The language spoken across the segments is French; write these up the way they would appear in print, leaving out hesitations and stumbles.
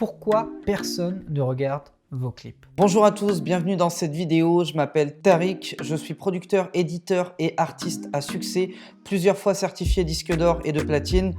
Pourquoi personne ne regarde vos clips? Bonjour à tous, bienvenue dans cette vidéo. Je m'appelle Tariq, je suis producteur, éditeur et artiste à succès, plusieurs fois certifié disque d'or et de platine.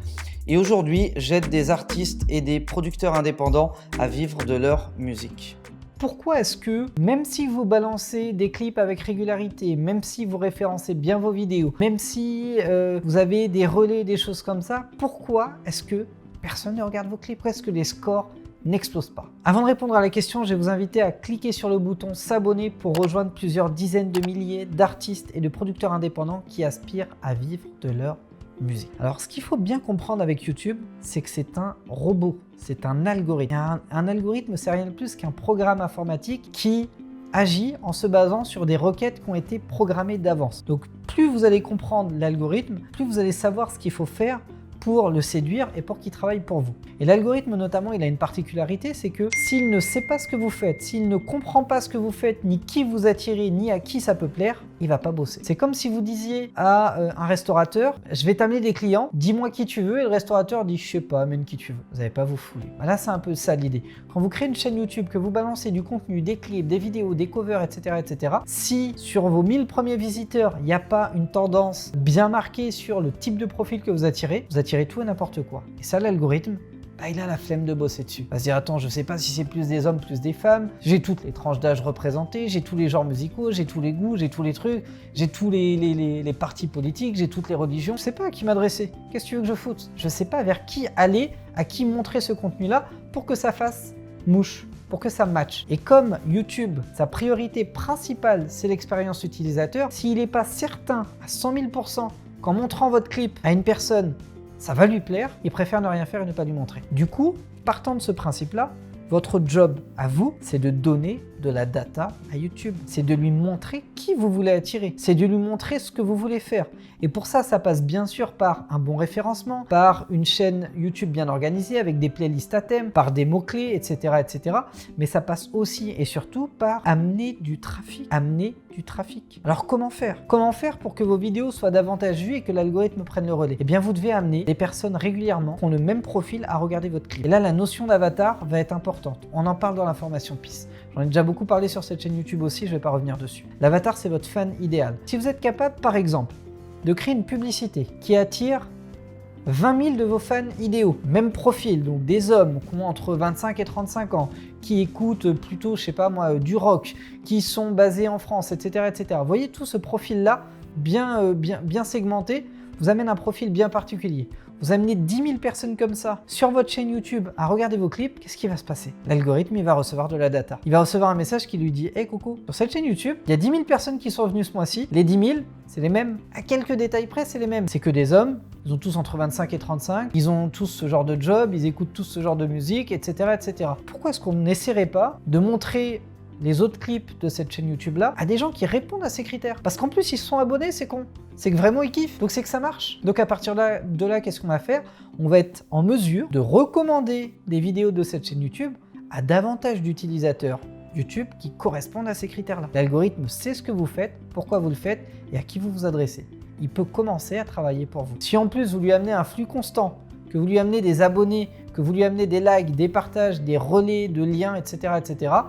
Et aujourd'hui, j'aide des artistes et des producteurs indépendants à vivre de leur musique. Pourquoi est-ce que, même si vous balancez des clips avec régularité, même si vous référencez bien vos vidéos, même si vous avez des relais, des choses comme ça, pourquoi est-ce que personne ne regarde vos clips? Pourquoi est-ce que les scores n'explosent pas? Avant de répondre à la question, je vais vous inviter à cliquer sur le bouton s'abonner pour rejoindre plusieurs dizaines de milliers d'artistes et de producteurs indépendants qui aspirent à vivre de leur musique. Alors, ce qu'il faut bien comprendre avec YouTube, c'est que c'est un robot, c'est un algorithme. Un algorithme, c'est rien de plus qu'un programme informatique qui agit en se basant sur des requêtes qui ont été programmées d'avance. Donc, plus vous allez comprendre l'algorithme, plus vous allez savoir ce qu'il faut faire pour le séduire et pour qu'il travaille pour vous. Et l'algorithme notamment, il a une particularité, c'est que s'il ne sait pas ce que vous faites, s'il ne comprend pas ce que vous faites, ni qui vous attirez, ni à qui ça peut plaire, il va pas bosser. C'est comme si vous disiez à un restaurateur, je vais t'amener des clients, dis-moi qui tu veux, et le restaurateur dit, je sais pas, amène qui tu veux. Vous n'allez pas vous fouler. Là, c'est un peu ça l'idée. Quand vous créez une chaîne YouTube, que vous balancez du contenu, des clips, des vidéos, des covers, etc., si sur vos 1000 premiers visiteurs, il n'y a pas une tendance bien marquée sur le type de profil que vous attirez tout et n'importe quoi. Et ça, l'algorithme, il a la flemme de bosser dessus. Il va se dire, attends, je sais pas si c'est plus des hommes, plus des femmes, j'ai toutes les tranches d'âge représentées, j'ai tous les genres musicaux, j'ai tous les goûts, j'ai tous les trucs, j'ai tous les partis politiques, j'ai toutes les religions. Je sais pas à qui m'adresser. Qu'est-ce que tu veux que je foute? Je sais pas vers qui aller, à qui montrer ce contenu-là pour que ça fasse mouche, pour que ça matche. Et comme YouTube, sa priorité principale, c'est l'expérience utilisateur, s'il n'est pas certain à 100 000% qu'en montrant votre clip à une personne, ça va lui plaire, il préfère ne rien faire et ne pas lui montrer. Du coup, partant de ce principe-là, votre job à vous, c'est de donner de la data à YouTube. C'est de lui montrer qui vous voulez attirer. C'est de lui montrer ce que vous voulez faire. Et pour ça, ça passe bien sûr par un bon référencement, par une chaîne YouTube bien organisée avec des playlists à thème, par des mots-clés, etc. Mais ça passe aussi et surtout par amener du trafic. Alors comment faire? Comment faire pour que vos vidéos soient davantage vues et que l'algorithme prenne le relais? Eh bien, vous devez amener des personnes régulièrement qui ont le même profil à regarder votre clip. Et là, la notion d'avatar va être importante. On en parle dans la formation PIS. J'en ai déjà beaucoup parlé sur cette chaîne YouTube aussi, je ne vais pas revenir dessus. L'avatar, c'est votre fan idéal. Si vous êtes capable, par exemple, de créer une publicité qui attire 20 000 de vos fans idéaux, même profil, donc des hommes qui ont entre 25 et 35 ans, qui écoutent plutôt, je sais pas moi, du rock, qui sont basés en France, etc. Vous voyez tout ce profil-là, bien segmenté, vous amène un profil bien particulier. Vous amenez 10 000 personnes comme ça sur votre chaîne YouTube à regarder vos clips, qu'est-ce qui va se passer? L'algorithme, il va recevoir de la data. Il va recevoir un message qui lui dit « Hey coucou, sur cette chaîne YouTube, il y a 10 000 personnes qui sont venues ce mois-ci. Les 10 000, c'est les mêmes. À quelques détails près, c'est les mêmes. C'est que des hommes, ils ont tous entre 25 et 35, ils ont tous ce genre de job, ils écoutent tous ce genre de musique, etc. Pourquoi est-ce qu'on n'essaierait pas de montrer les autres clips de cette chaîne YouTube-là à des gens qui répondent à ces critères? Parce qu'en plus, ils se sont abonnés, c'est con. C'est que vraiment, ils kiffent. Donc, c'est que ça marche. Donc, à partir de là, qu'est-ce qu'on va faire? On va être en mesure de recommander des vidéos de cette chaîne YouTube à davantage d'utilisateurs YouTube qui correspondent à ces critères-là. L'algorithme sait ce que vous faites, pourquoi vous le faites et à qui vous vous adressez. Il peut commencer à travailler pour vous. Si en plus, vous lui amenez un flux constant, que vous lui amenez des abonnés, que vous lui amenez des likes, des partages, des relais de liens, etc.,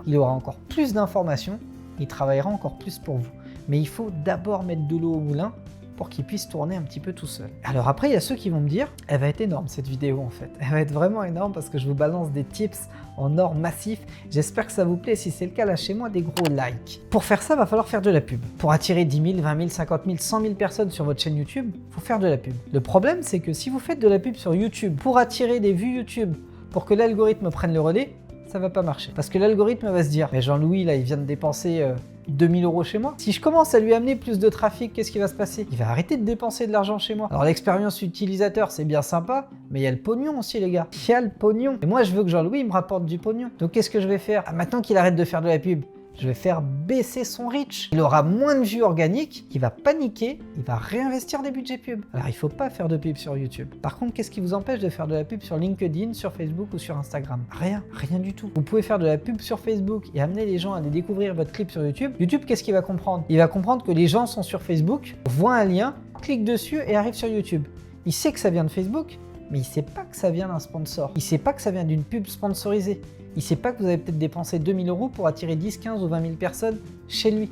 il aura encore plus d'informations, il travaillera encore plus pour vous. Mais il faut d'abord mettre de l'eau au moulin pour qu'il puisse tourner un petit peu tout seul. Alors après, il y a ceux qui vont me dire, elle va être énorme cette vidéo en fait. Elle va être vraiment énorme parce que je vous balance des tips en or massif. J'espère que ça vous plaît. Si c'est le cas, lâchez-moi des gros likes. Pour faire ça, il va falloir faire de la pub. Pour attirer 10 000, 20 000, 50 000, 100 000 personnes sur votre chaîne YouTube, il faut faire de la pub. Le problème, c'est que si vous faites de la pub sur YouTube pour attirer des vues YouTube, pour que l'algorithme prenne le relais, ça va pas marcher. Parce que l'algorithme va se dire, mais Jean-Louis, là, il vient de dépenser 2000 € chez moi. Si je commence à lui amener plus de trafic, qu'est-ce qui va se passer? Il va arrêter de dépenser de l'argent chez moi. Alors l'expérience utilisateur, c'est bien sympa, mais il y a le pognon aussi, les gars. Il y a le pognon. Et moi, je veux que Jean-Louis me rapporte du pognon. Donc qu'est-ce que je vais faire? Maintenant qu'il arrête de faire de la pub, je vais faire baisser son reach. Il aura moins de vues organiques, il va paniquer, il va réinvestir des budgets pub. Alors il ne faut pas faire de pub sur YouTube. Par contre, qu'est-ce qui vous empêche de faire de la pub sur LinkedIn, sur Facebook ou sur Instagram? Rien du tout. Vous pouvez faire de la pub sur Facebook et amener les gens à aller découvrir votre clip sur YouTube. YouTube, qu'est-ce qu'il va comprendre? Il va comprendre que les gens sont sur Facebook, voient un lien, cliquent dessus et arrivent sur YouTube. Il sait que ça vient de Facebook, mais il ne sait pas que ça vient d'un sponsor. Il ne sait pas que ça vient d'une pub sponsorisée. Il ne sait pas que vous avez peut-être dépensé 2000 € pour attirer 10, 15 ou 20 000 personnes chez lui.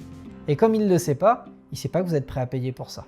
Et comme il ne le sait pas, il ne sait pas que vous êtes prêt à payer pour ça.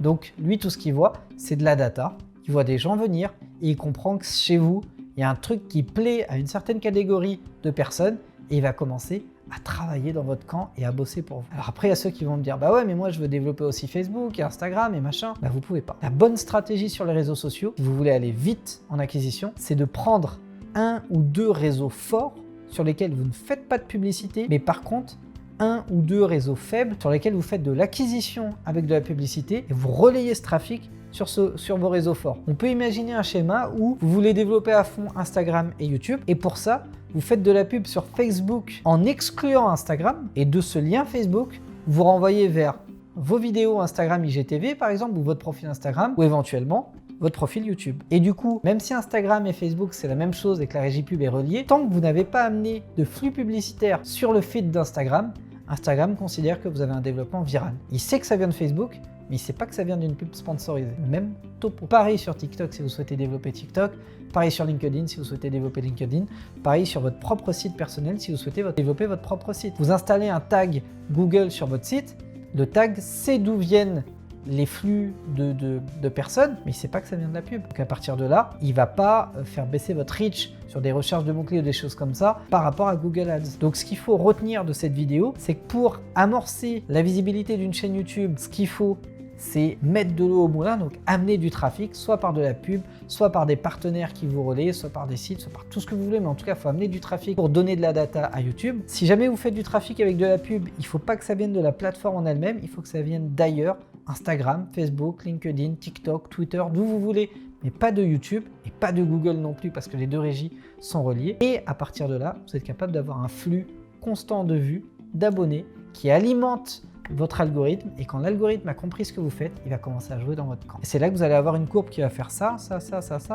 Donc lui, tout ce qu'il voit, c'est de la data. Il voit des gens venir et il comprend que chez vous, il y a un truc qui plaît à une certaine catégorie de personnes et il va commencer à travailler dans votre camp et à bosser pour vous. Alors après, il y a ceux qui vont me dire « Bah ouais, mais moi je veux développer aussi Facebook et Instagram et machin. » Bah vous pouvez pas. La bonne stratégie sur les réseaux sociaux, si vous voulez aller vite en acquisition, c'est de prendre un ou deux réseaux forts sur lesquels vous ne faites pas de publicité, mais par contre, un ou deux réseaux faibles sur lesquels vous faites de l'acquisition avec de la publicité et vous relayez ce trafic sur vos réseaux forts. On peut imaginer un schéma où vous voulez développer à fond Instagram et YouTube et pour ça, vous faites de la pub sur Facebook en excluant Instagram et de ce lien Facebook, vous renvoyez vers vos vidéos Instagram IGTV par exemple ou votre profil Instagram ou éventuellement votre profil YouTube. Et du coup, même si Instagram et Facebook c'est la même chose et que la régie pub est reliée, tant que vous n'avez pas amené de flux publicitaire sur le feed d'Instagram, Instagram considère que vous avez un développement viral. Il sait que ça vient de Facebook, mais il ne sait pas que ça vient d'une pub sponsorisée. Même topo. Pareil sur TikTok si vous souhaitez développer TikTok, pareil sur LinkedIn si vous souhaitez développer LinkedIn, pareil sur votre propre site personnel si vous souhaitez développer votre propre site. Vous installez un tag Google sur votre site, le tag sait d'où viennent les flux de personnes, mais il ne sait pas que ça vient de la pub. Donc à partir de là, il ne va pas faire baisser votre reach sur des recherches de mots-clés ou des choses comme ça par rapport à Google Ads. Donc ce qu'il faut retenir de cette vidéo, c'est que pour amorcer la visibilité d'une chaîne YouTube, ce qu'il faut, c'est mettre de l'eau au moulin, donc amener du trafic, soit par de la pub, soit par des partenaires qui vous relaient, soit par des sites, soit par tout ce que vous voulez, mais en tout cas, il faut amener du trafic pour donner de la data à YouTube. Si jamais vous faites du trafic avec de la pub, il ne faut pas que ça vienne de la plateforme en elle-même, il faut que ça vienne d'ailleurs, Instagram, Facebook, LinkedIn, TikTok, Twitter, d'où vous voulez, mais pas de YouTube et pas de Google non plus, parce que les deux régies sont reliées. Et à partir de là, vous êtes capable d'avoir un flux constant de vues, d'abonnés, qui alimente votre algorithme, et quand l'algorithme a compris ce que vous faites, il va commencer à jouer dans votre camp. Et c'est là que vous allez avoir une courbe qui va faire ça,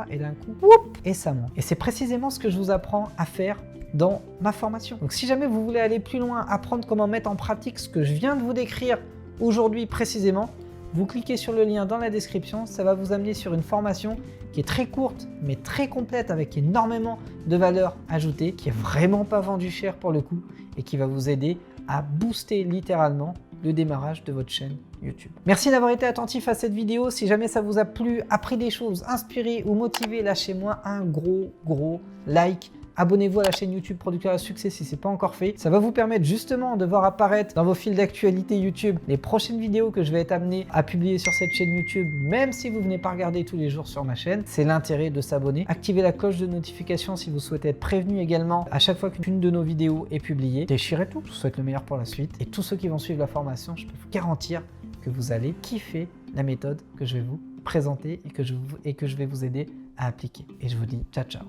et d'un coup, whoop, et ça monte. Et c'est précisément ce que je vous apprends à faire dans ma formation. Donc si jamais vous voulez aller plus loin, apprendre comment mettre en pratique ce que je viens de vous décrire aujourd'hui précisément, vous cliquez sur le lien dans la description, ça va vous amener sur une formation qui est très courte mais très complète avec énormément de valeur ajoutée, qui est vraiment pas vendue cher pour le coup et qui va vous aider à booster littéralement le démarrage de votre chaîne YouTube. Merci d'avoir été attentif à cette vidéo. Si jamais ça vous a plu, appris des choses, inspiré ou motivé, lâchez-moi un gros like. Abonnez-vous à la chaîne YouTube Producteur à Succès si ce n'est pas encore fait. Ça va vous permettre justement de voir apparaître dans vos fils d'actualité YouTube les prochaines vidéos que je vais être amené à publier sur cette chaîne YouTube, même si vous ne venez pas regarder tous les jours sur ma chaîne. C'est l'intérêt de s'abonner. Activez la cloche de notification si vous souhaitez être prévenu également à chaque fois qu'une de nos vidéos est publiée. Déchirez tout. Je vous souhaite le meilleur pour la suite. Et tous ceux qui vont suivre la formation, je peux vous garantir que vous allez kiffer la méthode que je vais vous présenter et que je vais vous aider à appliquer. Et je vous dis ciao.